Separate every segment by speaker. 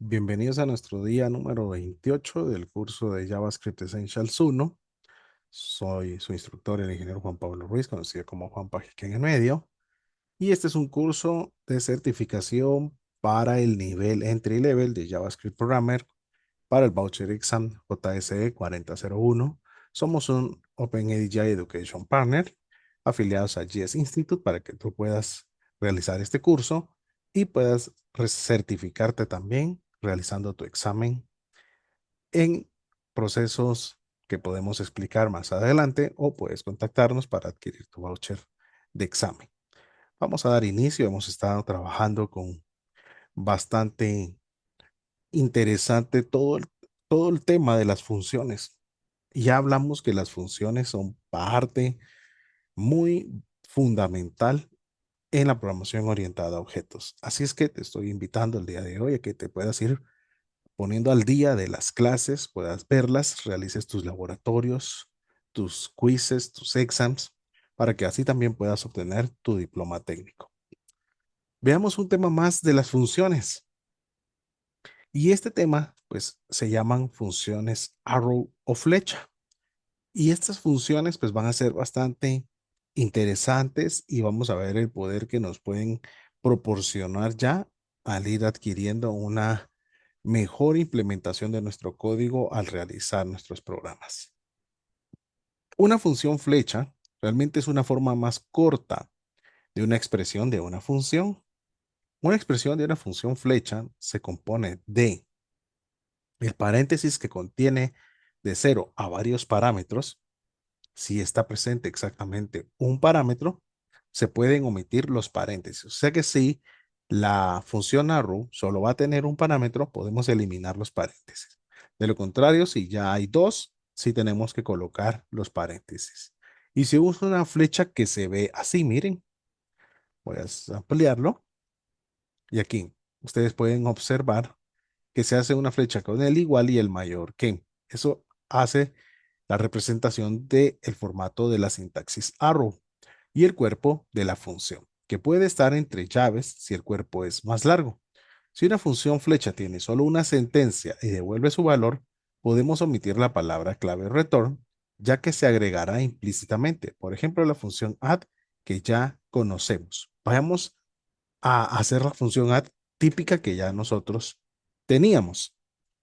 Speaker 1: Bienvenidos a nuestro día número 28 del curso de JavaScript Essentials 1. Soy su instructor, el ingeniero Juan Pablo Ruiz, conocido como Juan Pajique en el medio. Y este es un curso de certificación para el nivel Entry Level de JavaScript Programmer para el Voucher Exam JSE 4001. Somos un OpenADI Education Partner afiliados a GS Institute para que tú puedas realizar este curso y puedas certificarte también realizando tu examen en procesos que podemos explicar más adelante o puedes contactarnos para adquirir tu voucher de examen. Vamos a dar inicio. Hemos estado trabajando con bastante interesante todo el tema de las funciones. Ya hablamos que las funciones son parte muy fundamental en la programación orientada a objetos. Así es que te estoy invitando el día de hoy a que te puedas ir poniendo al día de las clases, puedas verlas, realices tus laboratorios, tus quizzes, tus exams, para que así también puedas obtener tu diploma técnico. Veamos un tema más de las funciones. Y este tema, pues, se llaman funciones arrow o flecha. Y estas funciones, pues, van a ser bastante interesantes y vamos a ver el poder que nos pueden proporcionar ya al ir adquiriendo una mejor implementación de nuestro código al realizar nuestros programas. Una función flecha realmente es una forma más corta de una expresión de una función. Una expresión de una función flecha se compone de el paréntesis que contiene de cero a varios parámetros. Si está presente exactamente un parámetro, se pueden omitir los paréntesis. O sea que si la función arrow solo va a tener un parámetro, podemos eliminar los paréntesis. De lo contrario, si ya hay dos, sí tenemos que colocar los paréntesis. Y si uso una flecha que se ve así, miren, voy a ampliarlo y aquí ustedes pueden observar que se hace una flecha con el igual y el mayor que. Eso hace la representación del formato de la sintaxis arrow y el cuerpo de la función, que puede estar entre llaves si el cuerpo es más largo. Si una función flecha tiene solo una sentencia y devuelve su valor, podemos omitir la palabra clave return, ya que se agregará implícitamente. Por ejemplo, la función add que ya conocemos. Vayamos a hacer la función add típica que ya nosotros teníamos.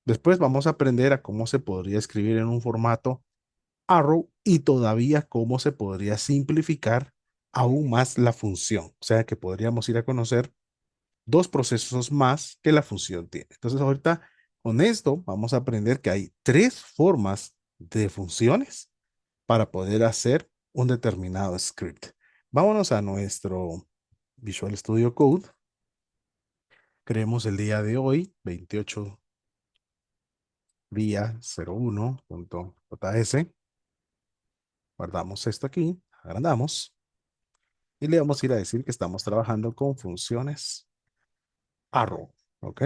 Speaker 1: Después vamos a aprender a cómo se podría escribir en un formato arrow y todavía cómo se podría simplificar aún más la función. O sea que podríamos ir a conocer dos procesos más que la función tiene. Entonces ahorita con esto vamos a aprender que hay tres formas de funciones para poder hacer un determinado script. Vámonos a nuestro Visual Studio Code. Creemos el día de hoy, 28 vía 01.js. Guardamos esto aquí, agrandamos y le vamos a ir a decir que estamos trabajando con funciones arrow. ¿Ok?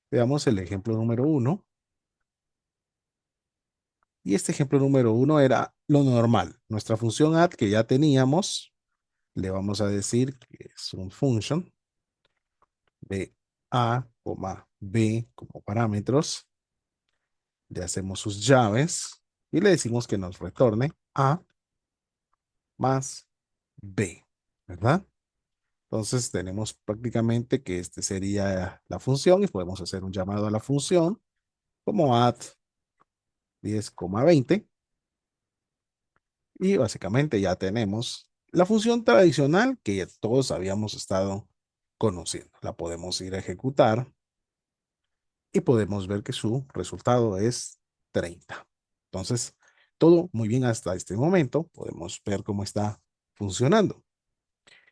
Speaker 1: Veamos el ejemplo número uno. Y este ejemplo número uno era lo normal. Nuestra función add que ya teníamos, le vamos a decir que es un function de a, b como parámetros. Le hacemos sus llaves y le decimos que nos retorne a más b, ¿verdad? Entonces tenemos prácticamente que este sería la función y podemos hacer un llamado a la función como add 10,20 y básicamente ya tenemos la función tradicional que ya todos habíamos estado conociendo. La podemos ir a ejecutar y podemos ver que su resultado es 30. Entonces, todo muy bien hasta este momento. Podemos ver cómo está funcionando.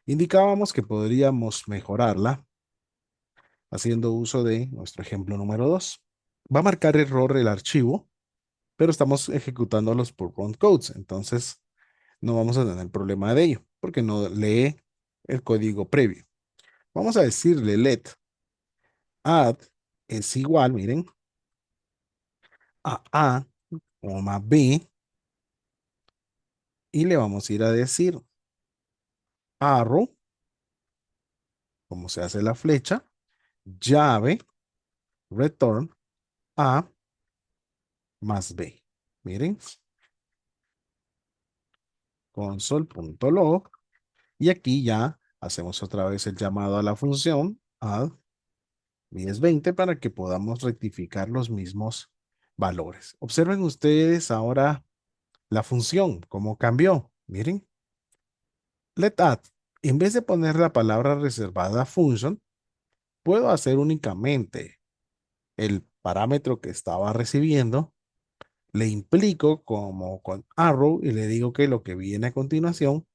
Speaker 1: Indicábamos que podríamos mejorarla haciendo uso de nuestro ejemplo número 2. Va a marcar error el archivo, pero estamos ejecutándolos por run codes, entonces no vamos a tener problema de ello, porque no lee el código previo. Vamos a decirle let add es igual, miren, a, coma b, y le vamos a ir a decir arrow, como se hace la flecha, llave, return A más B. Miren, console.log. Y aquí ya hacemos otra vez el llamado a la función add 1020 para que podamos rectificar los mismos valores. Observen ustedes ahora la función, cómo cambió. Miren, let add. En vez de poner la palabra reservada function, puedo hacer únicamente el parámetro que estaba recibiendo, le implico como con arrow y le digo que lo que viene a continuación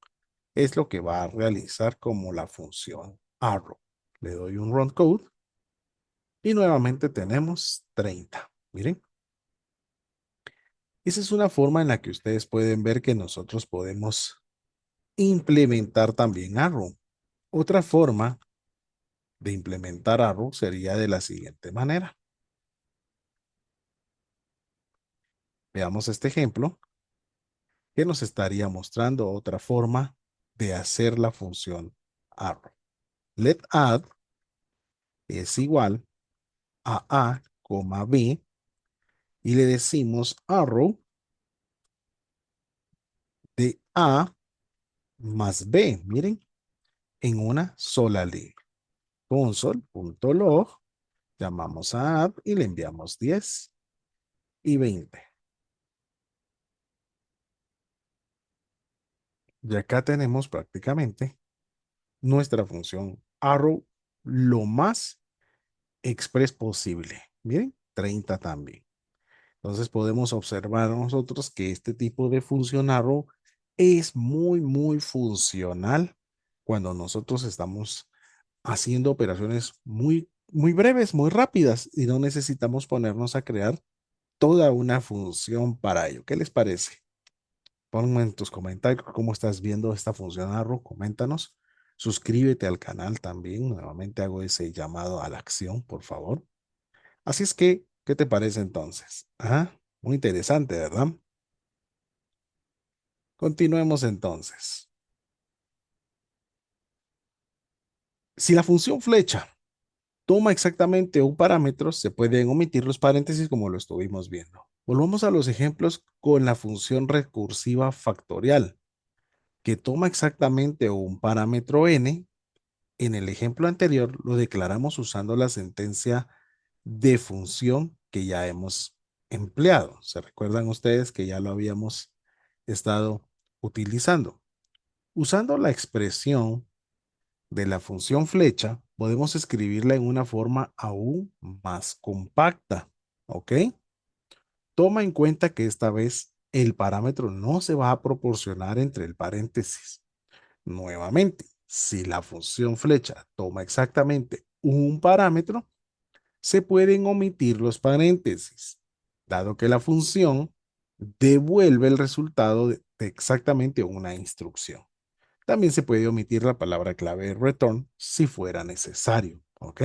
Speaker 1: es lo que va a realizar como la función arrow. Le doy un run code y nuevamente tenemos 30. Miren, esa es una forma en la que ustedes pueden ver que nosotros podemos implementar también arrow. Otra forma de implementar arrow sería de la siguiente manera. Veamos este ejemplo que nos estaría mostrando otra forma de hacer la función arrow. Let add es igual a, B y le decimos arrow de A más B, miren, en una sola línea. Console.log, llamamos a add y le enviamos 10 y 20. Y acá tenemos prácticamente nuestra función arrow lo más express posible. Miren, 30 también. Entonces podemos observar nosotros que este tipo de función arrow es muy funcional cuando nosotros estamos haciendo operaciones muy breves, muy rápidas y no necesitamos ponernos a crear toda una función para ello. ¿Qué les parece? Ponme en tus comentarios cómo estás viendo esta función arrow, coméntanos. Suscríbete al canal también. Nuevamente hago ese llamado a la acción, por favor. Así es que, ¿qué te parece entonces? Ajá, muy interesante, ¿verdad? Continuemos entonces. Si la función flecha toma exactamente un parámetro, se pueden omitir los paréntesis como lo estuvimos viendo. Volvamos a los ejemplos con la función recursiva factorial, que toma exactamente un parámetro n. En el ejemplo anterior lo declaramos usando la sentencia de función que ya hemos empleado. ¿Se recuerdan ustedes que ya lo habíamos estado utilizando? Usando la expresión de la función flecha, podemos escribirla en una forma aún más compacta. ¿Ok? Toma en cuenta que esta vez el parámetro no se va a proporcionar entre el paréntesis. Nuevamente, si la función flecha toma exactamente un parámetro, se pueden omitir los paréntesis, dado que la función devuelve el resultado de exactamente una instrucción. También se puede omitir la palabra clave return si fuera necesario. ¿Ok?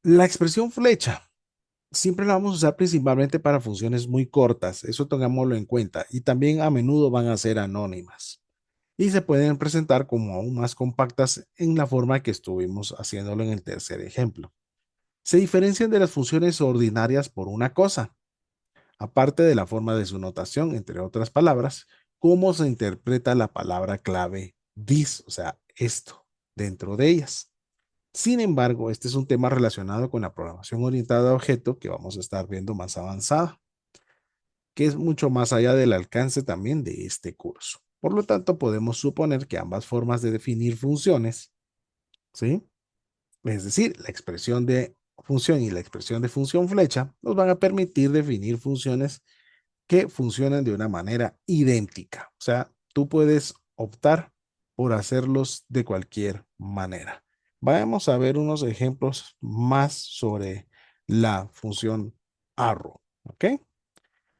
Speaker 1: La expresión flecha siempre la vamos a usar principalmente para funciones muy cortas. Eso tengámoslo en cuenta. Y también a menudo van a ser anónimas. Y se pueden presentar como aún más compactas en la forma que estuvimos haciéndolo en el tercer ejemplo. Se diferencian de las funciones ordinarias por una cosa, aparte de la forma de su notación, entre otras palabras, cómo se interpreta la palabra clave this, o sea, esto, dentro de ellas. Sin embargo, este es un tema relacionado con la programación orientada a objeto que vamos a estar viendo más avanzada, que es mucho más allá del alcance también de este curso. Por lo tanto, podemos suponer que ambas formas de definir funciones, ¿sí? Es decir, la expresión de función y la expresión de función flecha nos van a permitir definir funciones que funcionan de una manera idéntica. O sea, tú puedes optar por hacerlos de cualquier manera. Vamos a ver unos ejemplos más sobre la función arrow. ¿Ok?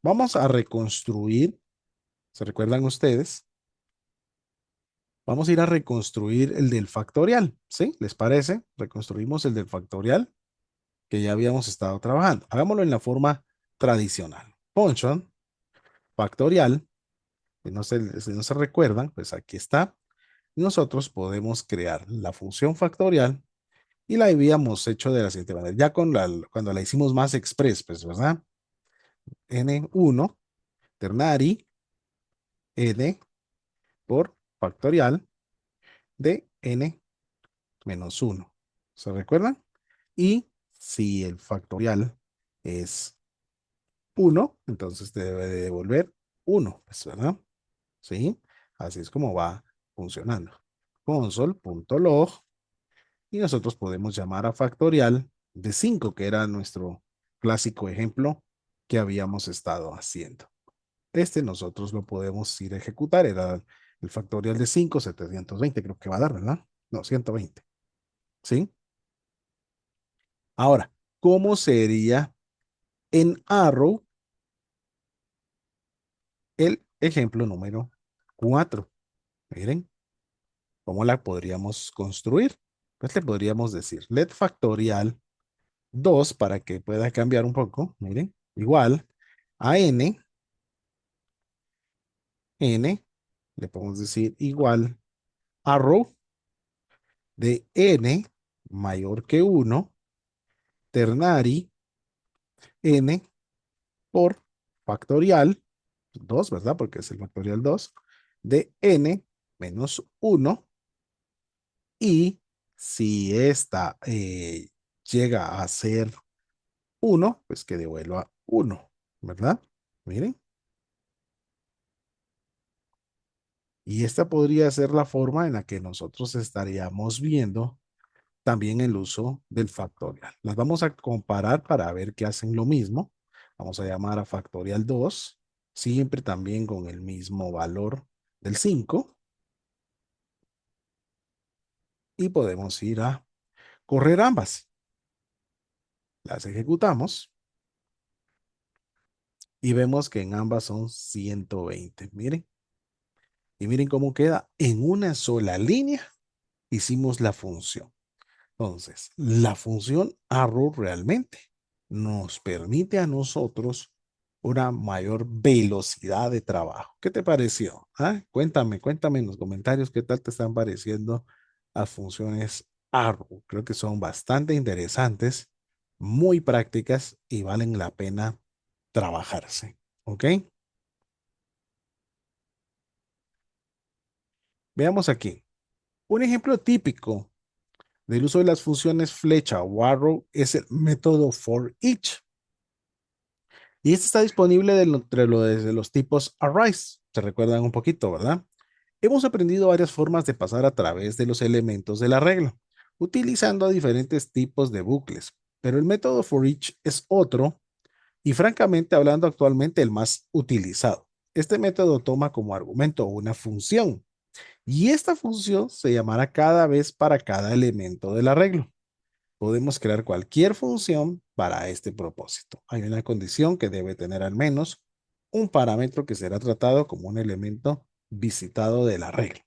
Speaker 1: Vamos a reconstruir, ¿se recuerdan ustedes? Vamos a ir a reconstruir el del factorial, ¿sí? ¿Les parece? Reconstruimos el del factorial que ya habíamos estado trabajando. Hagámoslo en la forma tradicional. Function factorial, si no se recuerdan, pues aquí está. Nosotros podemos crear la función factorial y la habíamos hecho de la siguiente manera. Ya cuando la hicimos más express, pues, ¿verdad? N1 ternary n por factorial de n menos uno. ¿Se recuerdan? Y si el factorial es uno, entonces te debe de devolver uno, pues, ¿verdad? ¿Sí? Así es como va funcionando. Console.log y nosotros podemos llamar a factorial de 5, que era nuestro clásico ejemplo que habíamos estado haciendo. Nosotros lo podemos ir a ejecutar, era el factorial de 5, 720, creo que va a dar, ¿verdad? No, 120, ¿sí? Ahora, ¿cómo sería en Arrow el ejemplo número 4? Miren, ¿cómo la podríamos construir? Pues le podríamos decir let factorial 2 para que pueda cambiar un poco, miren, igual a n, le podemos decir igual arrow de n mayor que uno ternary n por factorial 2, ¿verdad? Porque es el factorial 2 de n menos uno, y si esta llega a ser uno, pues que devuelva uno, ¿verdad? Miren. Y esta podría ser la forma en la que nosotros estaríamos viendo también el uso del factorial. Las vamos a comparar para ver que hacen lo mismo. Vamos a llamar a factorial 2, siempre también con el mismo valor del 5, y podemos ir a correr ambas. Las ejecutamos y vemos que en ambas son 120. Miren, y miren cómo queda en una sola línea. Hicimos la función. Entonces, la función arrow realmente nos permite a nosotros una mayor velocidad de trabajo. ¿Qué te pareció? ¿Ah? Cuéntame en los comentarios qué tal te están pareciendo las funciones arrow. Creo que son bastante interesantes, muy prácticas y valen la pena trabajarse. ¿Ok? Veamos aquí. Un ejemplo típico del uso de las funciones flecha o arrow es el método for each. Y este está disponible desde los tipos arrays. Se recuerdan un poquito, ¿verdad? Hemos aprendido varias formas de pasar a través de los elementos del arreglo, utilizando diferentes tipos de bucles. Pero el método for each es otro y, francamente hablando, actualmente el más utilizado. Este método toma como argumento una función y esta función se llamará cada vez para cada elemento del arreglo. Podemos crear cualquier función para este propósito. Hay una condición que debe tener al menos un parámetro que será tratado como un elemento visitado de la regla.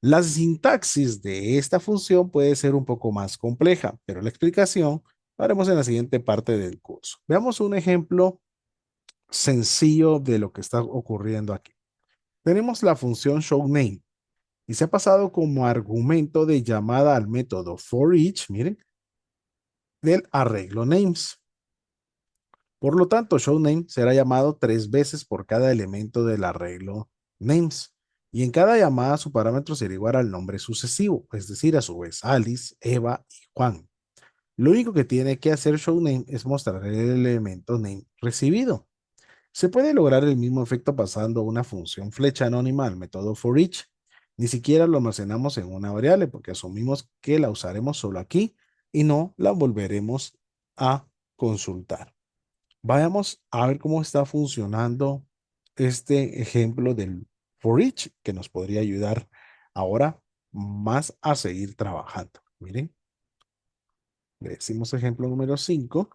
Speaker 1: La sintaxis de esta función puede ser un poco más compleja, pero la explicación la haremos en la siguiente parte del curso. Veamos un ejemplo sencillo de lo que está ocurriendo aquí. Tenemos la función showName y se ha pasado como argumento de llamada al método forEach, miren, del arreglo names. Por lo tanto, showName será llamado 3 veces por cada elemento del arreglo names. Y en cada llamada su parámetro será igual al nombre sucesivo, es decir, a su vez Alice, Eva y Juan. Lo único que tiene que hacer showName es mostrar el elemento name recibido. Se puede lograr el mismo efecto pasando una función flecha anónima al método forEach. Ni siquiera lo almacenamos en una variable porque asumimos que la usaremos solo aquí y no la volveremos a consultar. Vayamos a ver cómo está funcionando este ejemplo del for each que nos podría ayudar ahora más a seguir trabajando. Miren, le decimos ejemplo número 5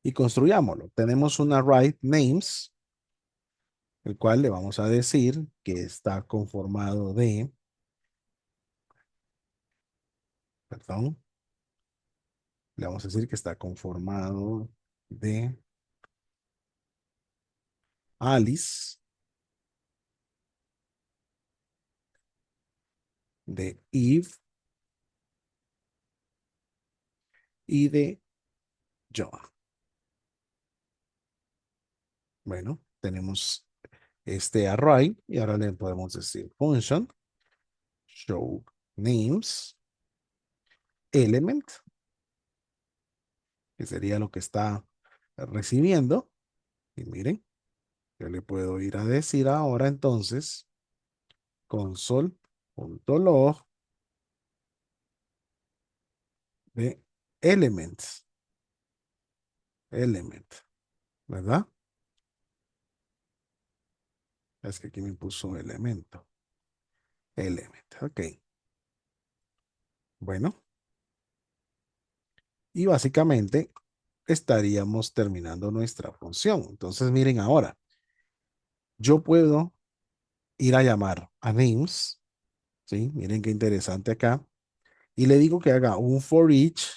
Speaker 1: y construyámoslo. Tenemos un array names, el cual le vamos a decir que está conformado de, perdón, le vamos a decir que está conformado de Alice, de Eve y de John. Bueno, tenemos este array y ahora le podemos decir function show names element, que sería lo que está recibiendo. Y miren, yo le puedo ir a decir ahora entonces console.log de elements, element, ¿verdad? Es que aquí me puso elemento, element, ok. Bueno, y básicamente estaríamos terminando nuestra función. Entonces, miren ahora, yo puedo ir a llamar a names, ¿sí? Miren qué interesante acá. Y le digo que haga un for each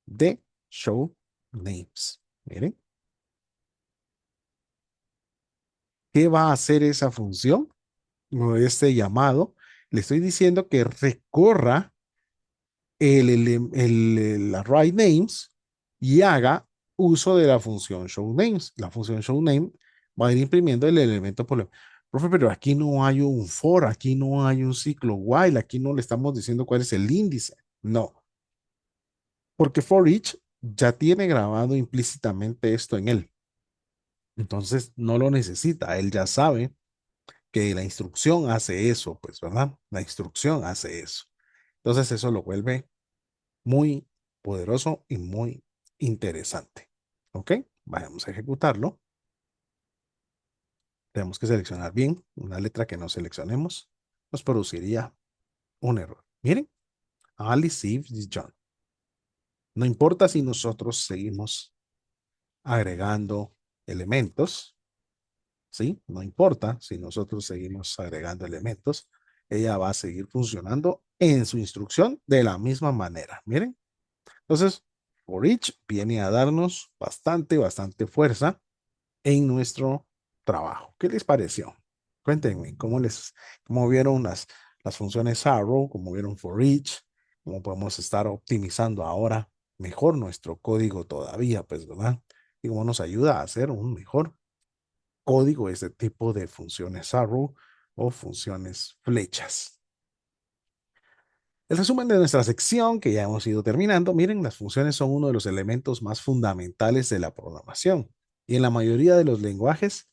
Speaker 1: de show names. Miren, ¿qué va a hacer esa función? O este llamado. Le estoy diciendo que recorra el array names y haga uso de la función show names. La función show name va a ir imprimiendo el elemento por... Profe, pero aquí no hay un for, aquí no hay un ciclo while, aquí no le estamos diciendo cuál es el índice. No, porque for each ya tiene grabado implícitamente esto en él. Entonces no lo necesita, él ya sabe que la instrucción hace eso, pues, ¿verdad? La instrucción hace eso. Entonces eso lo vuelve muy poderoso y muy interesante. ¿Ok? Vamos a ejecutarlo. Tenemos que seleccionar bien. Una letra que no seleccionemos nos produciría un error. Miren, Alice, Eve y John. No importa si nosotros seguimos agregando elementos, ¿sí? No importa si nosotros seguimos agregando elementos, ella va a seguir funcionando en su instrucción de la misma manera. Miren, entonces, for each viene a darnos bastante fuerza en nuestro trabajo. ¿Qué les pareció? Cuéntenme, cómo vieron las funciones arrow, cómo vieron for each, cómo podemos estar optimizando ahora mejor nuestro código todavía, pues, ¿verdad? Y cómo nos ayuda a hacer un mejor código este tipo de funciones arrow o funciones flechas. El resumen de nuestra sección, que ya hemos ido terminando, miren, las funciones son uno de los elementos más fundamentales de la programación. Y en la mayoría de los lenguajes,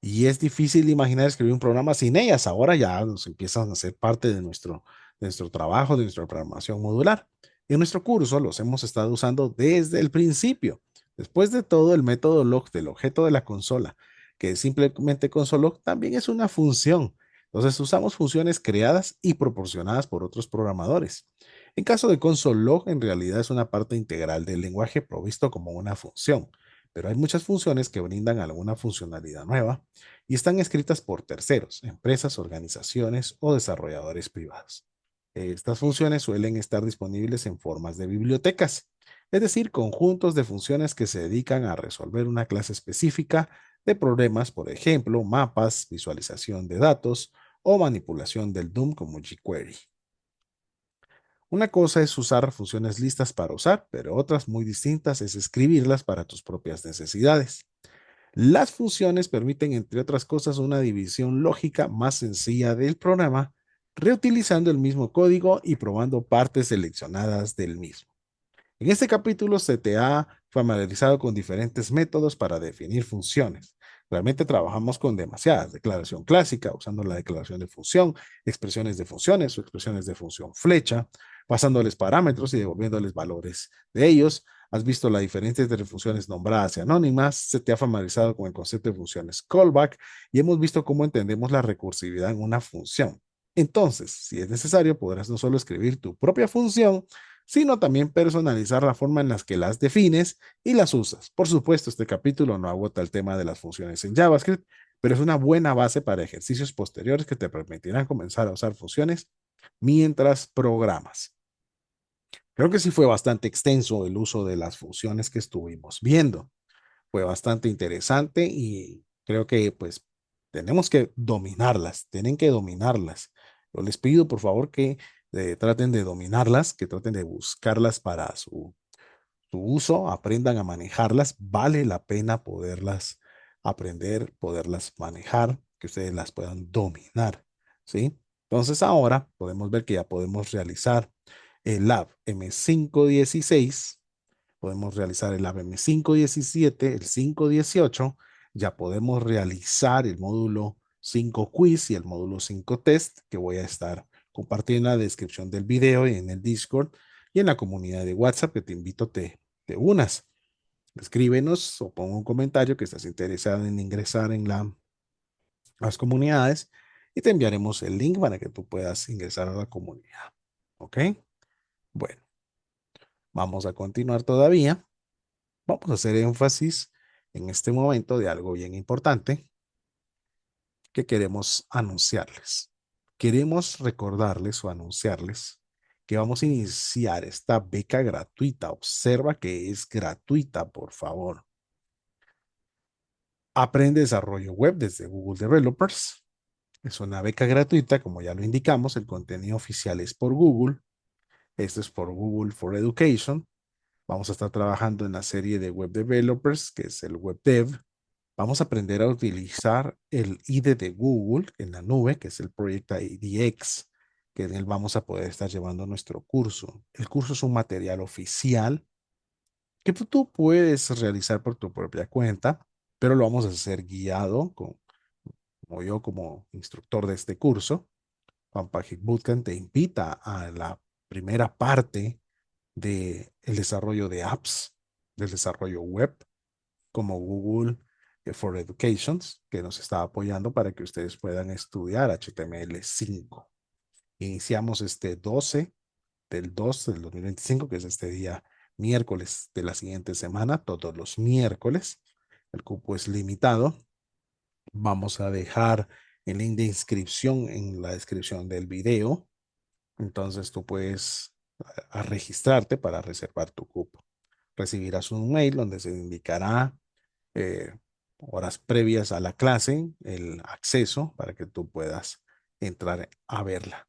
Speaker 1: y es difícil imaginar escribir un programa sin ellas. Ahora ya nos empiezan a ser parte de nuestro trabajo, de nuestra programación modular. En nuestro curso los hemos estado usando desde el principio. Después de todo, el método log del objeto de la consola, que es simplemente console.log, también es una función. Entonces usamos funciones creadas y proporcionadas por otros programadores. En caso de console.log, en realidad es una parte integral del lenguaje provisto como una función, pero hay muchas funciones que brindan alguna funcionalidad nueva y están escritas por terceros, empresas, organizaciones o desarrolladores privados. Estas funciones suelen estar disponibles en formas de bibliotecas, es decir, conjuntos de funciones que se dedican a resolver una clase específica de problemas, por ejemplo, mapas, visualización de datos o manipulación del DOM como jQuery. Una cosa es usar funciones listas para usar, pero otras muy distintas es escribirlas para tus propias necesidades. Las funciones permiten, entre otras cosas, una división lógica más sencilla del programa, reutilizando el mismo código y probando partes seleccionadas del mismo. En este capítulo se te ha familiarizado con diferentes métodos para definir funciones. Realmente trabajamos con demasiadas. Declaración clásica, usando la declaración de función, expresiones de funciones o expresiones de función flecha, pasándoles parámetros y devolviéndoles valores de ellos. Has visto las diferentes de funciones nombradas y anónimas. Se te ha familiarizado con el concepto de funciones callback y hemos visto cómo entendemos la recursividad en una función. Entonces, si es necesario, podrás no solo escribir tu propia función, sino también personalizar la forma en la que las defines y las usas. Por supuesto, este capítulo no agota el tema de las funciones en JavaScript, pero es una buena base para ejercicios posteriores que te permitirán comenzar a usar funciones mientras programas. Creo que sí fue bastante extenso el uso de las funciones que estuvimos viendo. Fue bastante interesante y creo que pues tenemos que dominarlas, tienen que dominarlas. Yo les pido, por favor, que traten de dominarlas, que traten de buscarlas para su uso, aprendan a manejarlas. Vale la pena poderlas aprender, poderlas manejar, que ustedes las puedan dominar, ¿sí? Entonces ahora podemos ver que ya podemos realizar el Lab M516, podemos realizar el Lab M517, el 518, ya podemos realizar el módulo 5 quiz y el módulo 5 test que voy a estar compartiendo en la descripción del video y en el Discord y en la comunidad de WhatsApp que te invito a te unas. Escríbenos o pon un comentario que estás interesado en ingresar en las comunidades y te enviaremos el link para que tú puedas ingresar a la comunidad. ¿Ok? Bueno, vamos a continuar todavía. Vamos a hacer énfasis en este momento de algo bien importante que queremos anunciarles. Queremos recordarles o anunciarles que vamos a iniciar esta beca gratuita. Observa que es gratuita, por favor. Aprende desarrollo web desde Google Developers. Es una beca gratuita, como ya lo indicamos. El contenido oficial es por Google. Esto es por Google for Education. Vamos a estar trabajando en la serie de web developers, que es el web dev. Vamos a aprender a utilizar el IDE de Google en la nube, que es el Project IDX, que en él vamos a poder estar llevando nuestro curso. El curso es un material oficial que tú puedes realizar por tu propia cuenta, pero lo vamos a hacer guiado como yo como instructor de este curso. Juan Pajic Bootcamp te invita a la primera parte del desarrollo de apps, del desarrollo web, como Google for Education, que nos está apoyando para que ustedes puedan estudiar HTML5. Iniciamos este 12 del 2 del 2025, que es este día miércoles de la siguiente semana, todos los miércoles. El cupo es limitado. Vamos a dejar el link de inscripción en la descripción del video. Entonces tú puedes a registrarte para reservar tu cupo. Recibirás un mail donde se indicará horas previas a la clase, el acceso para que tú puedas entrar a verla.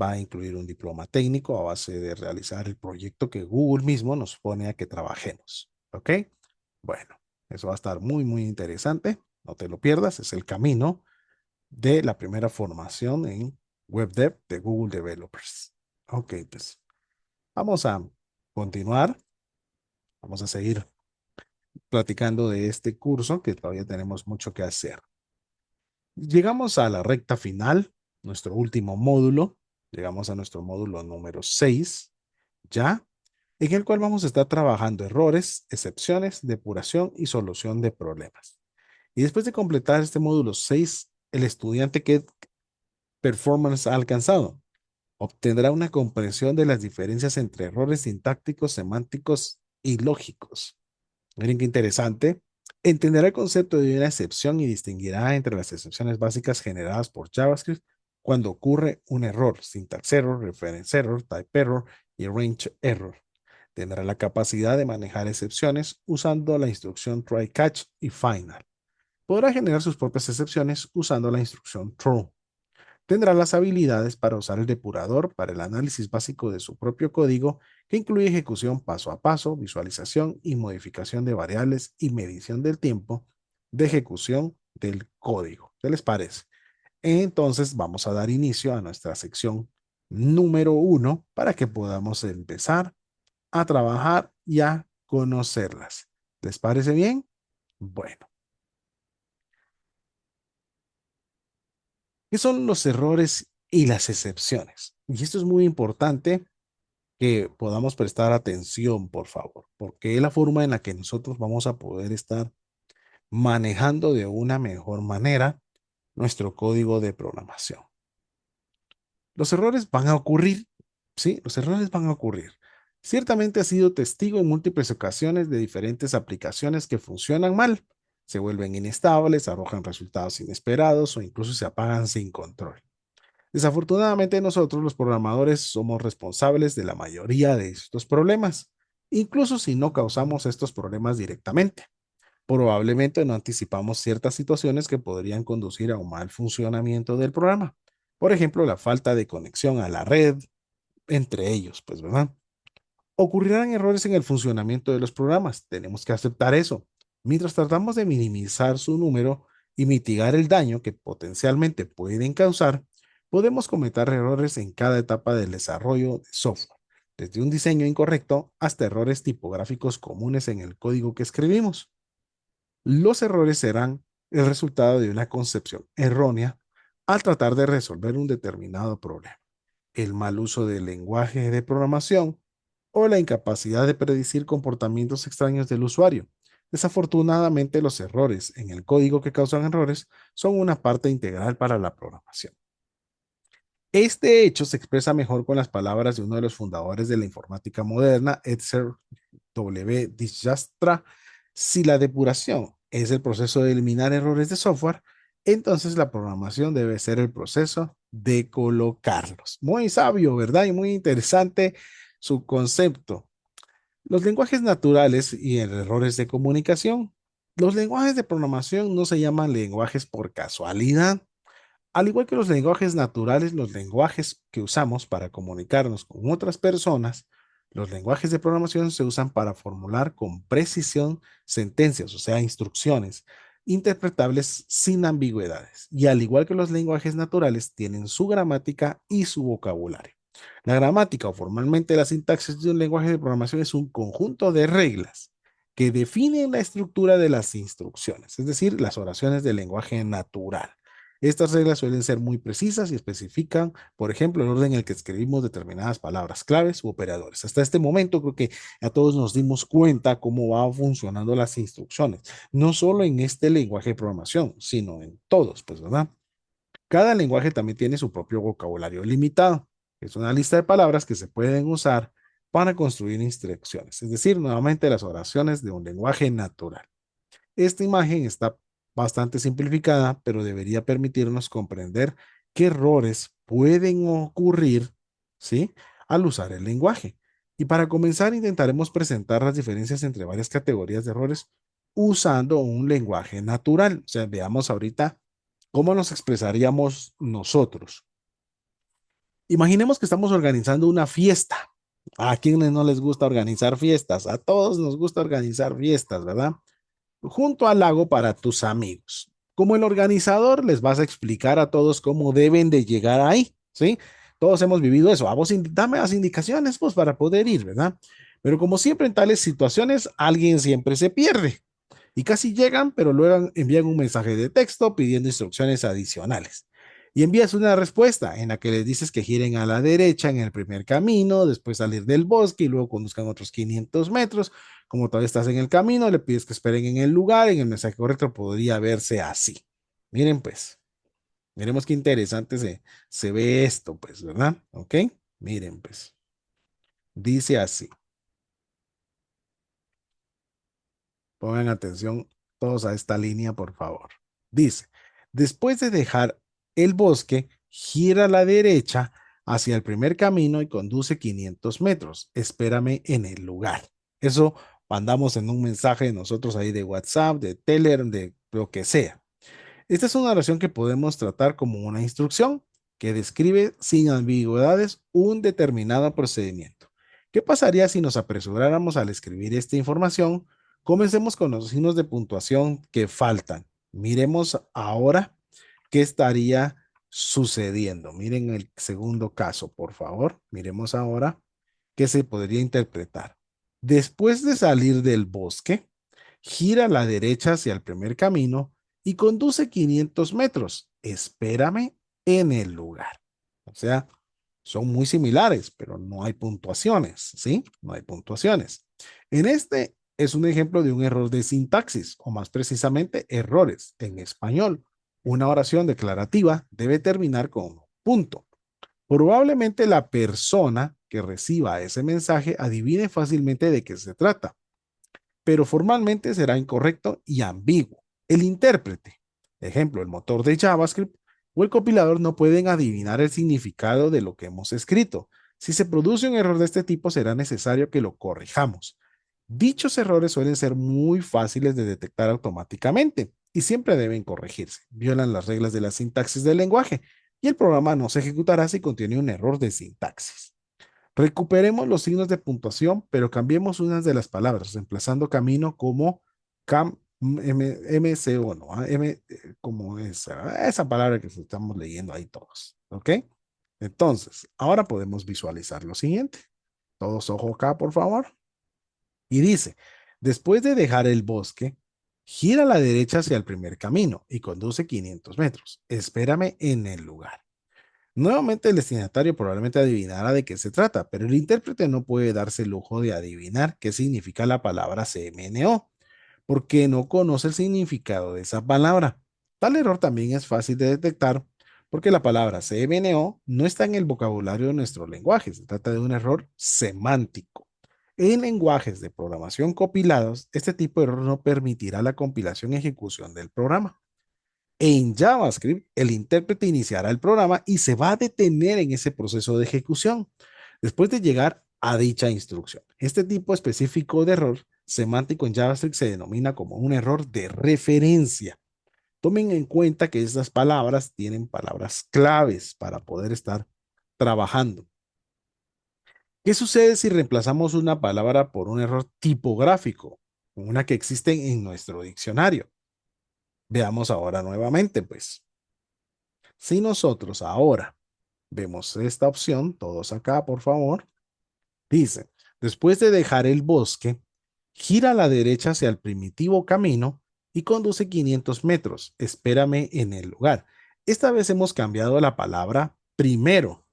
Speaker 1: Va a incluir un diploma técnico a base de realizar el proyecto que Google mismo nos pone a que trabajemos. ¿Ok? Bueno, eso va a estar muy, muy interesante. No te lo pierdas. Es el camino de la primera formación en Web Dev de Google Developers. Ok, pues vamos a continuar. Vamos a seguir platicando de este curso que todavía tenemos mucho que hacer. Llegamos a la recta final, nuestro último módulo. Llegamos a nuestro módulo número 6, ya, en el cual vamos a estar trabajando errores, excepciones, depuración y solución de problemas. Y después de completar este módulo 6, el estudiante que performance ha alcanzado obtendrá una comprensión de las diferencias entre errores sintácticos, semánticos y lógicos. Miren qué interesante. Entenderá el concepto de una excepción y distinguirá entre las excepciones básicas generadas por JavaScript cuando ocurre un error, syntax error, reference error, type error y range error. Tendrá la capacidad de manejar excepciones usando la instrucción try catch y final. Podrá generar sus propias excepciones usando la instrucción throw. Tendrá las habilidades para usar el depurador para el análisis básico de su propio código, que incluye ejecución paso a paso, visualización y modificación de variables y medición del tiempo de ejecución del código. ¿Qué les parece? Entonces vamos a dar inicio a nuestra sección número 1 para que podamos empezar a trabajar y a conocerlas. ¿Les parece bien? Bueno, ¿qué son los errores y las excepciones? Y esto es muy importante que podamos prestar atención, por favor, porque es la forma en la que nosotros vamos a poder estar manejando de una mejor manera nuestro código de programación. Los errores van a ocurrir, ¿sí? Los errores van a ocurrir. Ciertamente ha sido testigo en múltiples ocasiones de diferentes aplicaciones que funcionan mal, se vuelven inestables, arrojan resultados inesperados o incluso se apagan sin control. Desafortunadamente nosotros los programadores somos responsables de la mayoría de estos problemas, incluso si no causamos estos problemas directamente. Probablemente no anticipamos ciertas situaciones que podrían conducir a un mal funcionamiento del programa. Por ejemplo, la falta de conexión a la red entre ellos, pues, ¿verdad? Ocurrirán errores en el funcionamiento de los programas. Tenemos que aceptar eso. Mientras tratamos de minimizar su número y mitigar el daño que potencialmente pueden causar, podemos cometer errores en cada etapa del desarrollo de software, desde un diseño incorrecto hasta errores tipográficos comunes en el código que escribimos. Los errores serán el resultado de una concepción errónea al tratar de resolver un determinado problema, el mal uso del lenguaje de programación o la incapacidad de predecir comportamientos extraños del usuario. Desafortunadamente, los errores en el código que causan errores son una parte integral para la programación. Este hecho se expresa mejor con las palabras de uno de los fundadores de la informática moderna, Edzer W. Dijkstra. Si la depuración es el proceso de eliminar errores de software, entonces la programación debe ser el proceso de colocarlos. Muy sabio, ¿verdad? Y muy interesante su concepto. Los lenguajes naturales y errores de comunicación. Los lenguajes de programación no se llaman lenguajes por casualidad. Al igual que los lenguajes naturales, los lenguajes que usamos para comunicarnos con otras personas, los lenguajes de programación se usan para formular con precisión sentencias, o sea, instrucciones interpretables sin ambigüedades. Y al igual que los lenguajes naturales, tienen su gramática y su vocabulario. La gramática o formalmente la sintaxis de un lenguaje de programación es un conjunto de reglas que definen la estructura de las instrucciones, es decir, las oraciones del lenguaje natural. Estas reglas suelen ser muy precisas y especifican, por ejemplo, el orden en el que escribimos determinadas palabras claves u operadores. Hasta este momento creo que a todos nos dimos cuenta cómo van funcionando las instrucciones, no solo en este lenguaje de programación, sino en todos, pues, ¿verdad? Cada lenguaje también tiene su propio vocabulario limitado. Es una lista de palabras que se pueden usar para construir instrucciones, es decir, nuevamente las oraciones de un lenguaje natural. Esta imagen está bastante simplificada, pero debería permitirnos comprender qué errores pueden ocurrir, ¿sí? Al usar el lenguaje. Y para comenzar, intentaremos presentar las diferencias entre varias categorías de errores usando un lenguaje natural. O sea, veamos ahorita cómo nos expresaríamos nosotros. Imaginemos que estamos organizando una fiesta. ¿A quienes no les gusta organizar fiestas? A todos nos gusta organizar fiestas, ¿verdad? Junto al lago para tus amigos. Como el organizador, les vas a explicar a todos cómo deben de llegar ahí, ¿sí? Todos hemos vivido eso. A vos dame las indicaciones, pues, para poder ir, ¿verdad? Pero como siempre en tales situaciones, alguien siempre se pierde y casi llegan, pero luego envían un mensaje de texto pidiendo instrucciones adicionales. Y envías una respuesta en la que les dices que giren a la derecha en el primer camino, después salir del bosque y luego conduzcan otros 500 metros. Como todavía estás en el camino, le pides que esperen en el lugar. En el mensaje correcto podría verse así. Miren, pues, miremos qué interesante se ve esto, pues, ¿verdad? ¿Ok? Miren, pues, dice así. Pongan atención todos a esta línea, por favor. Dice, después de dejar el bosque, gira a la derecha hacia el primer camino y conduce 500 metros. Espérame en el lugar. Eso mandamos en un mensaje de nosotros ahí de WhatsApp, de Telegram, de lo que sea. Esta es una oración que podemos tratar como una instrucción que describe sin ambigüedades un determinado procedimiento. ¿Qué pasaría si nos apresuráramos al escribir esta información? Comencemos con los signos de puntuación que faltan. Miremos ahora qué estaría sucediendo. Miren el segundo caso, por favor. Miremos ahora qué se podría interpretar. Después de salir del bosque, gira a la derecha hacia el primer camino y conduce 500 metros. Espérame en el lugar. O sea, son muy similares, pero no hay puntuaciones, ¿sí? No hay puntuaciones. En este es un ejemplo de un error de sintaxis, o más precisamente, errores en español. Una oración declarativa debe terminar con punto. Probablemente la persona que reciba ese mensaje adivine fácilmente de qué se trata, pero formalmente será incorrecto y ambiguo. El intérprete, ejemplo, el motor de JavaScript o el compilador no pueden adivinar el significado de lo que hemos escrito. Si se produce un error de este tipo, será necesario que lo corrijamos. Dichos errores suelen ser muy fáciles de detectar automáticamente y siempre deben corregirse. Violan las reglas de la sintaxis del lenguaje, y el programa no se ejecutará si contiene un error de sintaxis. Recuperemos los signos de puntuación, pero cambiemos unas de las palabras, reemplazando camino como MCO, ¿no? Como esa palabra que estamos leyendo ahí todos, ¿ok? Entonces, ahora podemos visualizar lo siguiente. Todos ojo acá, por favor. Y dice, después de dejar el bosque, gira a la derecha hacia el primer camino y conduce 500 metros. Espérame en el lugar. Nuevamente el destinatario probablemente adivinará de qué se trata, pero el intérprete no puede darse el lujo de adivinar qué significa la palabra CMNO, porque no conoce el significado de esa palabra. Tal error también es fácil de detectar porque la palabra CMNO no está en el vocabulario de nuestro lenguaje, se trata de un error semántico. En lenguajes de programación compilados, este tipo de error no permitirá la compilación y ejecución del programa. En JavaScript, el intérprete iniciará el programa y se va a detener en ese proceso de ejecución después de llegar a dicha instrucción. Este tipo específico de error semántico en JavaScript se denomina como un error de referencia. Tomen en cuenta que estas palabras tienen palabras claves para poder estar trabajando. ¿Qué sucede si reemplazamos una palabra por un error tipográfico, una que existe en nuestro diccionario? Veamos ahora nuevamente, pues. Si nosotros ahora vemos esta opción, todos acá, por favor, dice, después de dejar el bosque, gira a la derecha hacia el primitivo camino y conduce 500 metros. Espérame en el lugar. Esta vez hemos cambiado la palabra primero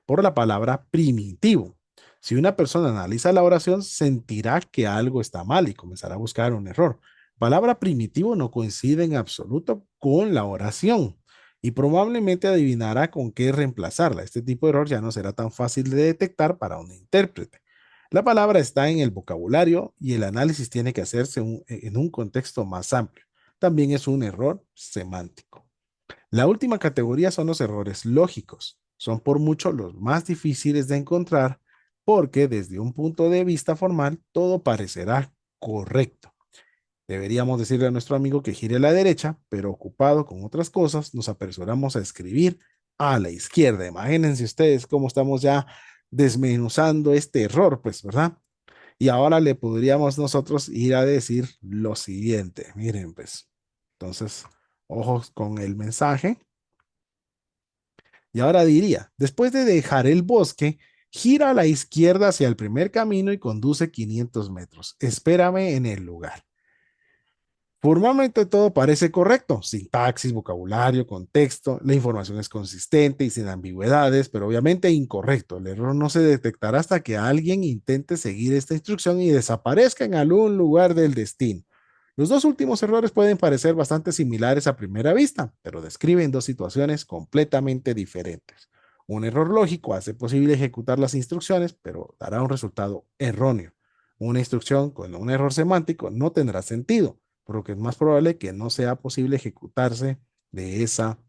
Speaker 1: por la palabra primitivo. Si una persona analiza la oración, sentirá que algo está mal y comenzará a buscar un error. Palabra primitivo no coincide en absoluto con la oración y probablemente adivinará con qué reemplazarla. Este tipo de error ya no será tan fácil de detectar para un intérprete. La palabra está en el vocabulario y el análisis tiene que hacerse en un contexto más amplio. También es un error semántico. La última categoría son los errores lógicos. Son por mucho los más difíciles de encontrar porque desde un punto de vista formal todo parecerá correcto. Deberíamos decirle a nuestro amigo que gire a la derecha, pero ocupado con otras cosas, nos apresuramos a escribir a la izquierda. Imagínense ustedes cómo estamos ya desmenuzando este error, pues, ¿verdad? Y ahora le podríamos nosotros ir a decir lo siguiente. Miren, pues, entonces, ojos con el mensaje. Y ahora diría, después de dejar el bosque, gira a la izquierda hacia el primer camino y conduce 500 metros. Espérame en el lugar. Formalmente todo parece correcto, sintaxis, vocabulario, contexto, la información es consistente y sin ambigüedades, pero obviamente incorrecto. El error no se detectará hasta que alguien intente seguir esta instrucción y desaparezca en algún lugar del destino. Los dos últimos errores pueden parecer bastante similares a primera vista, pero describen dos situaciones completamente diferentes. Un error lógico hace posible ejecutar las instrucciones, pero dará un resultado erróneo. Una instrucción con un error semántico no tendrá sentido, por lo que es más probable que no sea posible ejecutarse de esa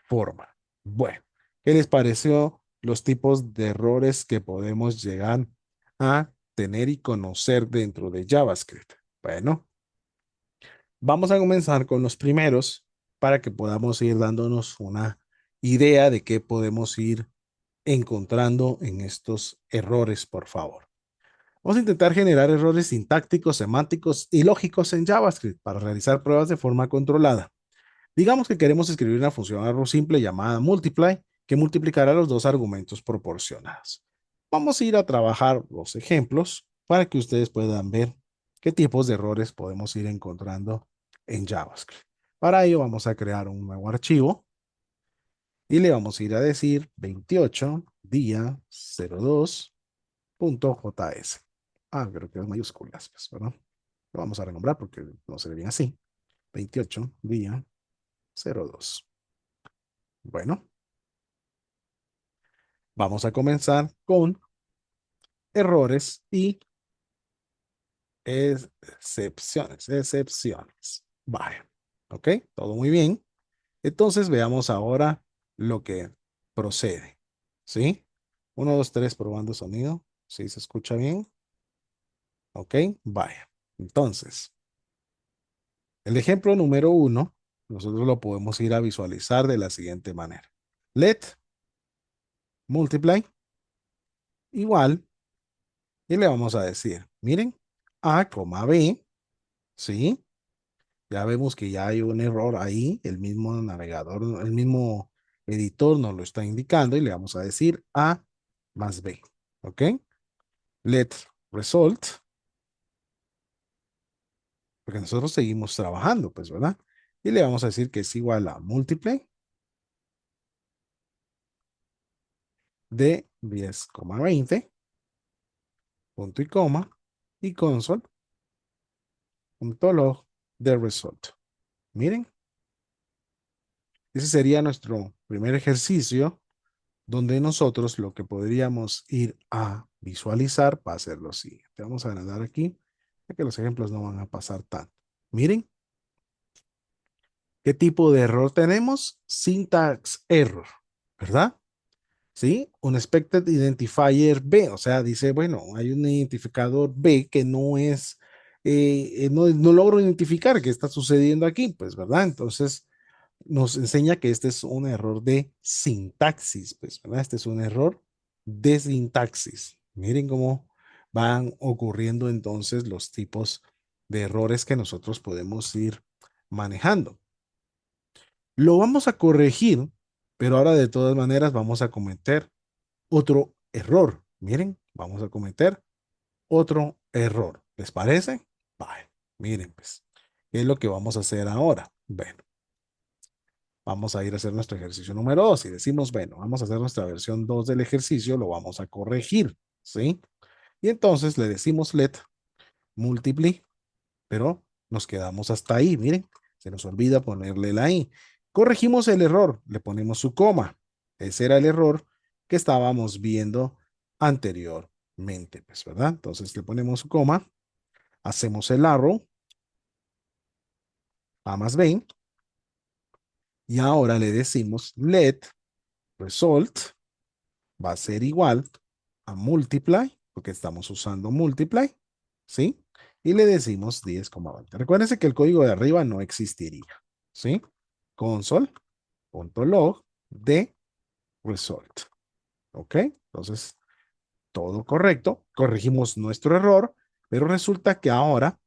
Speaker 1: forma. Bueno, ¿qué les pareció los tipos de errores que podemos llegar a tener y conocer dentro de JavaScript? Bueno, vamos a comenzar con los primeros para que podamos ir dándonos una idea de qué podemos ir encontrando en estos errores, por favor. Vamos a intentar generar errores sintácticos, semánticos y lógicos en JavaScript para realizar pruebas de forma controlada. Digamos que queremos escribir una función arrow simple llamada multiply que multiplicará los dos argumentos proporcionados. Vamos a ir a trabajar los ejemplos para que ustedes puedan ver qué tipos de errores podemos ir encontrando en JavaScript. Para ello vamos a crear un nuevo archivo y le vamos a ir a decir 28 día 02.js. Creo que es mayúsculas, pues, ¿verdad? Lo vamos a renombrar porque no se ve bien así. 28 día 02. Bueno, vamos a comenzar con errores y excepciones. Vale, ok, todo muy bien. Entonces veamos ahora lo que procede. ¿Sí? Uno, dos, tres, probando sonido. ¿Sí se escucha bien? Ok, vaya. Entonces, el ejemplo número uno, nosotros lo podemos ir a visualizar de la siguiente manera. let multiply igual, y le vamos a decir, miren, A, B, ¿sí? Ya vemos que ya hay un error ahí, el mismo navegador, el mismo editor nos lo está indicando y le vamos a decir A más B, ¿ok? Let result, porque nosotros seguimos trabajando, pues, ¿verdad? Y le vamos a decir que es igual a multiply de 10,20, punto y coma, y console.log de result. Miren, ese sería nuestro primer ejercicio donde nosotros lo que podríamos ir a visualizar va a ser lo siguiente. Vamos a agrandar aquí, ya que los ejemplos no van a pasar tanto. Miren, ¿qué tipo de error tenemos? Syntax error, ¿verdad? ¿Sí? Un expected identifier B, o sea, dice, bueno, hay un identificador B que no es, no logro identificar qué está sucediendo aquí, pues, ¿verdad? Entonces, nos enseña que este es un error de sintaxis, pues, ¿verdad? Este es un error de sintaxis. Miren cómo van ocurriendo entonces los tipos de errores que nosotros podemos ir manejando. Lo vamos a corregir, pero ahora de todas maneras vamos a cometer otro error. Miren, vamos a cometer otro error. ¿Les parece? Vale, miren, pues, ¿qué es lo que vamos a hacer ahora? Bueno, vamos a ir a hacer nuestro ejercicio número 2 y decimos, bueno, vamos a hacer nuestra versión 2 del ejercicio, lo vamos a corregir, ¿sí? Y entonces le decimos let multiply, pero nos quedamos hasta ahí, miren, se nos olvida ponerle la i. Corregimos el error, le ponemos su coma. Ese era el error que estábamos viendo anteriormente, pues, ¿verdad? Entonces le ponemos su coma, hacemos el arrow, a más b, y ahora le decimos let result va a ser igual a multiply, porque estamos usando multiply, ¿sí? Y le decimos 10,20. Recuérdense que el código de arriba no existiría, ¿sí? Console.log de result, ¿ok? Entonces, todo correcto, corregimos nuestro error, pero resulta que ahora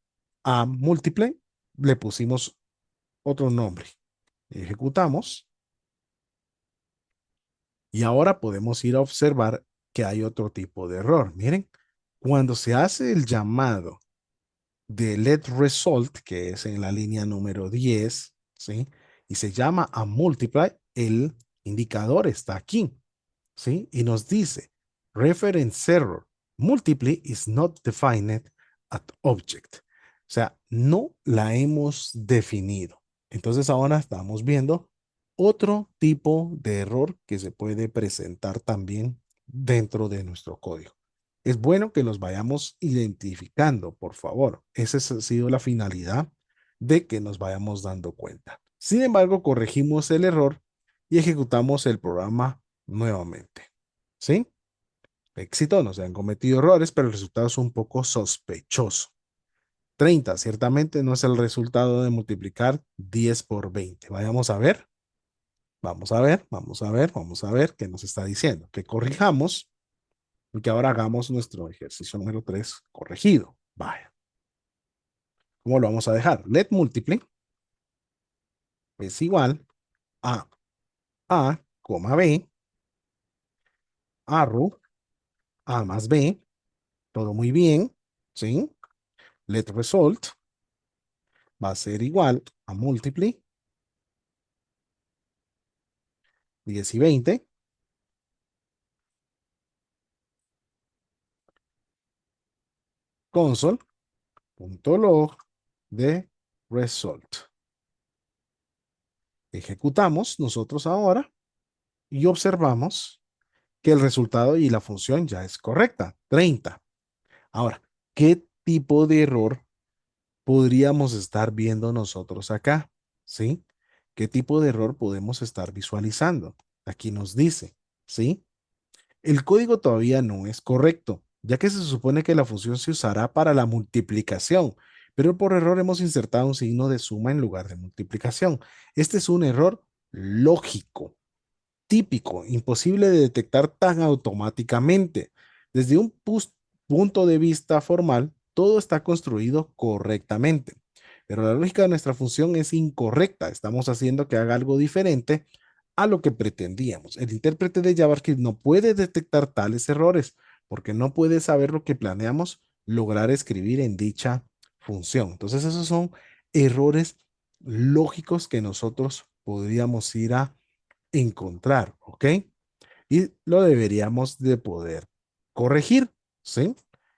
Speaker 1: a multiply le pusimos otro nombre. Ejecutamos y ahora podemos ir a observar que hay otro tipo de error. Miren, cuando se hace el llamado de let result, que es en la línea número 10, ¿sí? Y se llama a multiply, el indicador está aquí, ¿sí? Y nos dice, reference error, multiply is not defined at object. O sea, no la hemos definido. Entonces ahora estamos viendo otro tipo de error que se puede presentar también dentro de nuestro código. Es bueno que los vayamos identificando, por favor. Esa ha sido la finalidad de que nos vayamos dando cuenta. Sin embargo, corregimos el error y ejecutamos el programa nuevamente. ¿Sí? Éxito, no se han cometido errores, pero el resultado es un poco sospechoso. 30 ciertamente no es el resultado de multiplicar 10 por 20. Vayamos a ver. Vamos a ver, vamos a ver, vamos a ver qué nos está diciendo. Que corrijamos y que ahora hagamos nuestro ejercicio número 3 corregido. Vaya. ¿Cómo lo vamos a dejar? Let multiply es igual a A, B, arrow, A más B, todo muy bien, ¿sí? Let result va a ser igual a multiply 10 y 20, console.log de result. Ejecutamos nosotros ahora y observamos que el resultado y la función ya es correcta, 30. Ahora, ¿qué tipo de error podríamos estar viendo nosotros acá? ¿Sí? ¿Qué tipo de error podemos estar visualizando? Aquí nos dice, ¿sí? El código todavía no es correcto, ya que se supone que la función se usará para la multiplicación, pero por error hemos insertado un signo de suma en lugar de multiplicación. Este es un error lógico, típico, imposible de detectar tan automáticamente. Desde un punto de vista formal, todo está construido correctamente, pero la lógica de nuestra función es incorrecta. Estamos haciendo que haga algo diferente a lo que pretendíamos. El intérprete de JavaScript no puede detectar tales errores porque no puede saber lo que planeamos lograr escribir en dicha función. Entonces, esos son errores lógicos que nosotros podríamos ir a encontrar, ¿ok? Y lo deberíamos de poder corregir, ¿sí?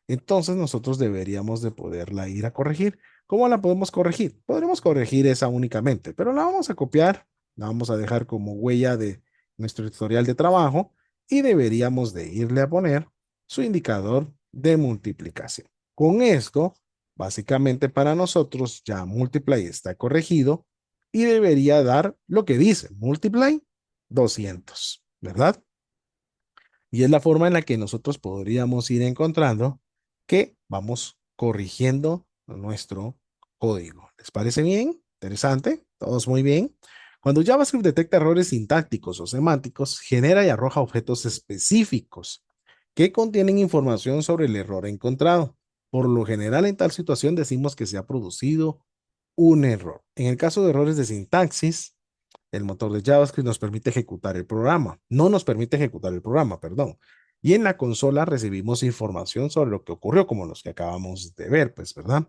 Speaker 1: Entonces nosotros deberíamos de poderla ir a corregir. ¿Cómo la podemos corregir? Podremos corregir esa únicamente, pero la vamos a copiar, la vamos a dejar como huella de nuestro historial de trabajo y deberíamos de irle a poner su indicador de multiplicación. Con esto, básicamente para nosotros ya multiply está corregido y debería dar lo que dice multiply 200, ¿verdad? Y es la forma en la que nosotros podríamos ir encontrando que vamos corrigiendo nuestro código. ¿Les parece bien? Interesante. Todos muy bien. Cuando JavaScript detecta errores sintácticos o semánticos, genera y arroja objetos específicos que contienen información sobre el error encontrado. Por lo general, en tal situación decimos que se ha producido un error. En el caso de errores de sintaxis, el motor de JavaScript nos permite ejecutar el programa. No nos permite ejecutar el programa, perdón. Y en la consola recibimos información sobre lo que ocurrió, como los que acabamos de ver, pues, ¿verdad?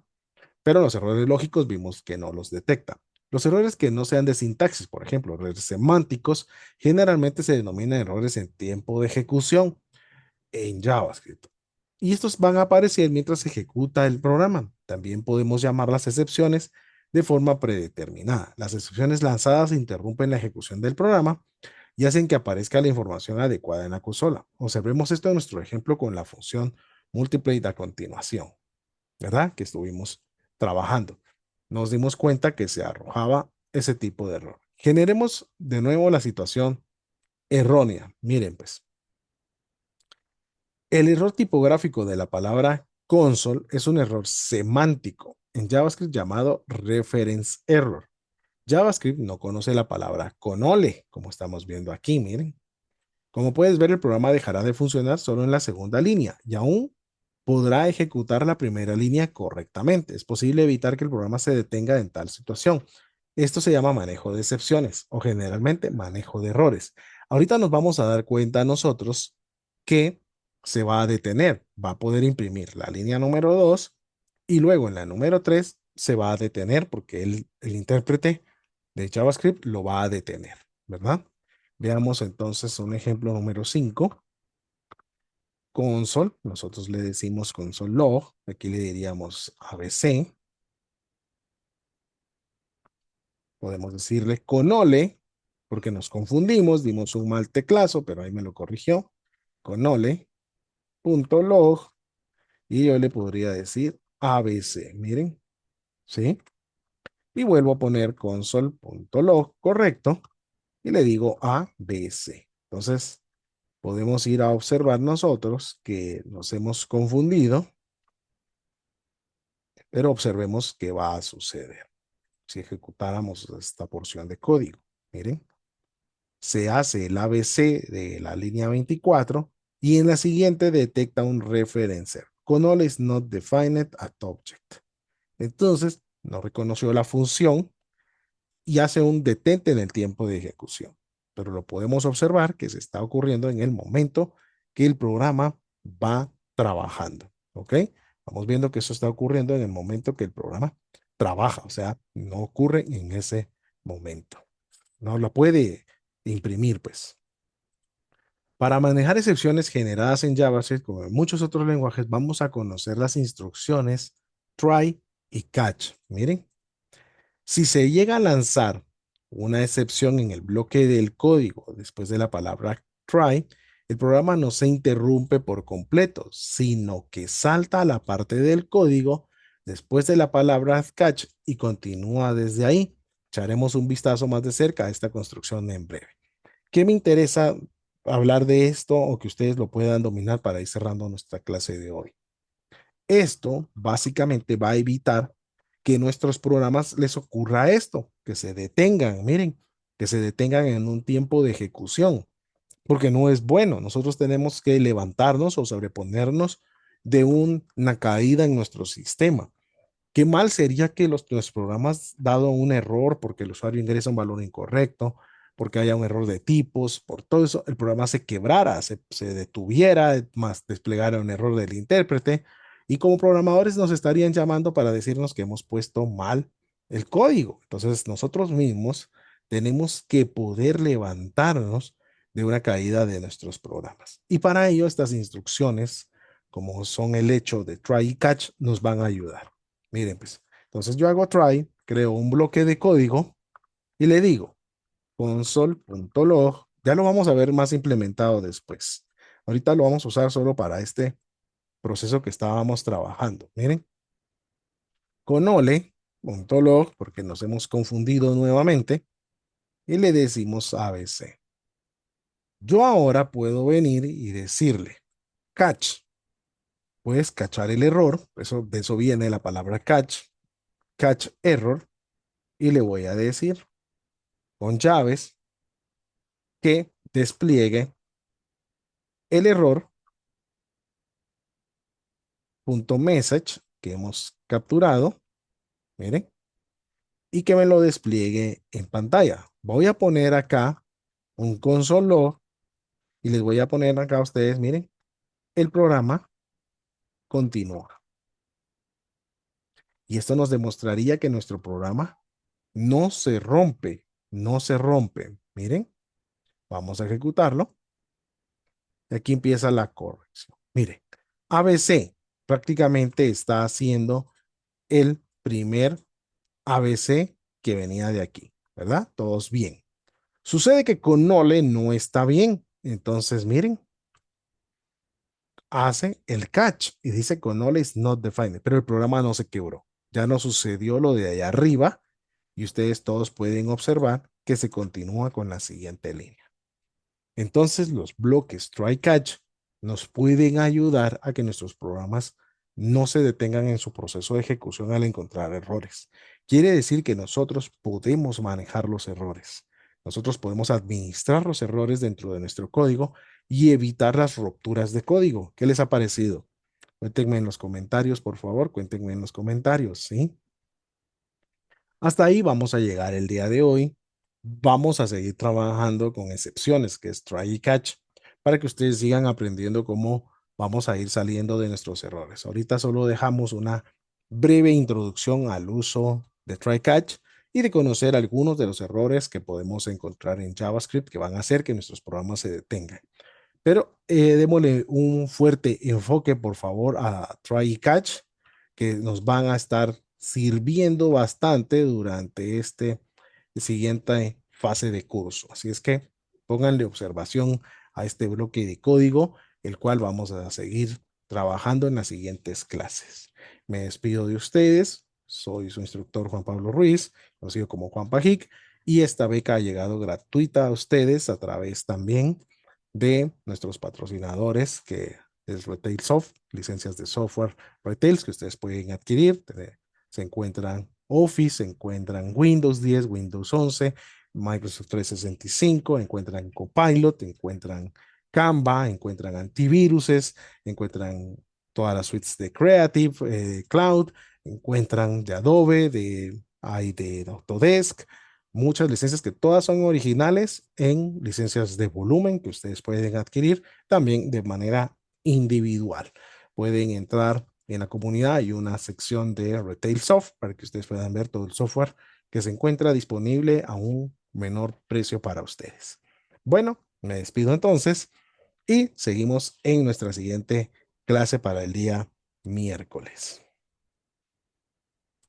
Speaker 1: Pero los errores lógicos vimos que no los detecta. Los errores que no sean de sintaxis, por ejemplo, errores semánticos, generalmente se denominan errores en tiempo de ejecución en JavaScript. Y estos van a aparecer mientras se ejecuta el programa. También podemos llamar las excepciones de forma predeterminada. Las excepciones lanzadas interrumpen la ejecución del programa y hacen que aparezca la información adecuada en la consola. Observemos esto en nuestro ejemplo con la función multiply a continuación, ¿verdad? Que estuvimos trabajando. Nos dimos cuenta que se arrojaba ese tipo de error. Generemos de nuevo la situación errónea. Miren, pues, el error tipográfico de la palabra console es un error semántico en JavaScript llamado reference error. JavaScript no conoce la palabra conole, como estamos viendo aquí, miren. Como puedes ver, el programa dejará de funcionar solo en la segunda línea y aún podrá ejecutar la primera línea correctamente. Es posible evitar que el programa se detenga en tal situación. Esto se llama manejo de excepciones o generalmente manejo de errores. Ahorita nos vamos a dar cuenta nosotros que se va a detener, va a poder imprimir la línea número 2 y luego en la número 3 se va a detener porque el intérprete de JavaScript lo va a detener, ¿verdad? Veamos entonces un ejemplo número 5. Console, nosotros le decimos console log, aquí le diríamos ABC. Podemos decirle conole, porque nos confundimos, dimos un mal teclazo, pero ahí me lo corrigió. Conole.log y yo le podría decir ABC, miren, ¿sí? Y vuelvo a poner console.log, correcto, y le digo ABC. Entonces, podemos ir a observar nosotros que nos hemos confundido, pero observemos qué va a suceder si ejecutáramos esta porción de código. Miren, se hace el ABC de la línea 24 y en la siguiente detecta un referencer. Conole is not defined at object. Entonces, no reconoció la función y hace un detente en el tiempo de ejecución. Pero lo podemos observar que se está ocurriendo en el momento que el programa va trabajando. ¿Ok? Vamos viendo que eso está ocurriendo en el momento que el programa trabaja. O sea, no ocurre en ese momento. No lo puede imprimir, pues. Para manejar excepciones generadas en JavaScript, como en muchos otros lenguajes, vamos a conocer las instrucciones try y catch. Miren, si se llega a lanzar una excepción en el bloque del código después de la palabra try, el programa no se interrumpe por completo, sino que salta a la parte del código después de la palabra catch y continúa desde ahí. Echaremos un vistazo más de cerca a esta construcción en breve. ¿Qué me interesa hablar de esto o que ustedes lo puedan dominar para ir cerrando nuestra clase de hoy? Esto básicamente va a evitar que nuestros programas les ocurra esto, que se detengan, miren, que se detengan en un tiempo de ejecución. porque no es bueno. Nosotros tenemos que levantarnos o sobreponernos de una caída en nuestro sistema. Qué mal sería que los programas, dado un error, porque el usuario ingresa un valor incorrecto, porque haya un error de tipos, por todo eso, el programa se quebrara, se detuviera, más desplegara un error del intérprete. Y como programadores nos estarían llamando para decirnos que hemos puesto mal el código. Entonces, nosotros mismos tenemos que poder levantarnos de una caída de nuestros programas. Y para ello, estas instrucciones, como son el hecho de try y catch, nos van a ayudar. Miren, pues, entonces yo hago try, creo un bloque de código y le digo console.log. Ya lo vamos a ver más implementado después. Ahorita lo vamos a usar solo para este proceso que estábamos trabajando. Miren, con ole.log, porque nos hemos confundido nuevamente, y le decimos ABC. Yo ahora puedo venir y decirle catch. Puedes cachar el error, de eso viene la palabra catch error, y le voy a decir con llaves que despliegue el error punto message que hemos capturado, miren, y que me lo despliegue en pantalla. Voy a poner acá un console log y les voy a poner acá a ustedes, miren, el programa continúa. Y esto nos demostraría que nuestro programa no se rompe, no se rompe. Miren, vamos a ejecutarlo. Y aquí empieza la corrección. Miren, ABC prácticamente está haciendo el primer ABC que venía de aquí, ¿verdad? Todos bien. Sucede que con Nole no está bien. Entonces, miren, hace el catch y dice con Nole is not defined, pero el programa no se quebró. Ya no sucedió lo de allá arriba y ustedes todos pueden observar que se continúa con la siguiente línea. Entonces, los bloques try catch nos pueden ayudar a que nuestros programas no se detengan en su proceso de ejecución al encontrar errores. Quiere decir que nosotros podemos manejar los errores. Nosotros podemos administrar los errores dentro de nuestro código y evitar las rupturas de código. ¿Qué les ha parecido? Cuéntenme en los comentarios, por favor, cuéntenme en los comentarios, ¿sí? Hasta ahí vamos a llegar el día de hoy. Vamos a seguir trabajando con excepciones, que es try y catch, para que ustedes sigan aprendiendo cómo vamos a ir saliendo de nuestros errores. Ahorita solo dejamos una breve introducción al uso de try catch y de conocer algunos de los errores que podemos encontrar en JavaScript que van a hacer que nuestros programas se detengan. Pero démosle un fuerte enfoque, por favor, a try y catch, que nos van a estar sirviendo bastante durante este siguiente fase de curso. Así es que pónganle observación a este bloque de código, el cual vamos a seguir trabajando en las siguientes clases. Me despido de ustedes. Soy su instructor Juan Pablo Ruiz, conocido como Juan Pajic, y esta beca ha llegado gratuita a ustedes a través también de nuestros patrocinadores, que es Retailsoft, licencias de software Retails que ustedes pueden adquirir. Se encuentran Office, se encuentran Windows 10, Windows 11, Microsoft 365, encuentran Copilot, encuentran Canva, encuentran antiviruses, encuentran todas las suites de Creative Cloud, encuentran de Adobe, hay de Autodesk, muchas licencias que todas son originales en licencias de volumen que ustedes pueden adquirir también de manera individual. Pueden entrar en la comunidad, hay una sección de Retail Soft para que ustedes puedan ver todo el software que se encuentra disponible a un menor precio para ustedes. Bueno, me despido entonces y seguimos en nuestra siguiente clase para el día miércoles.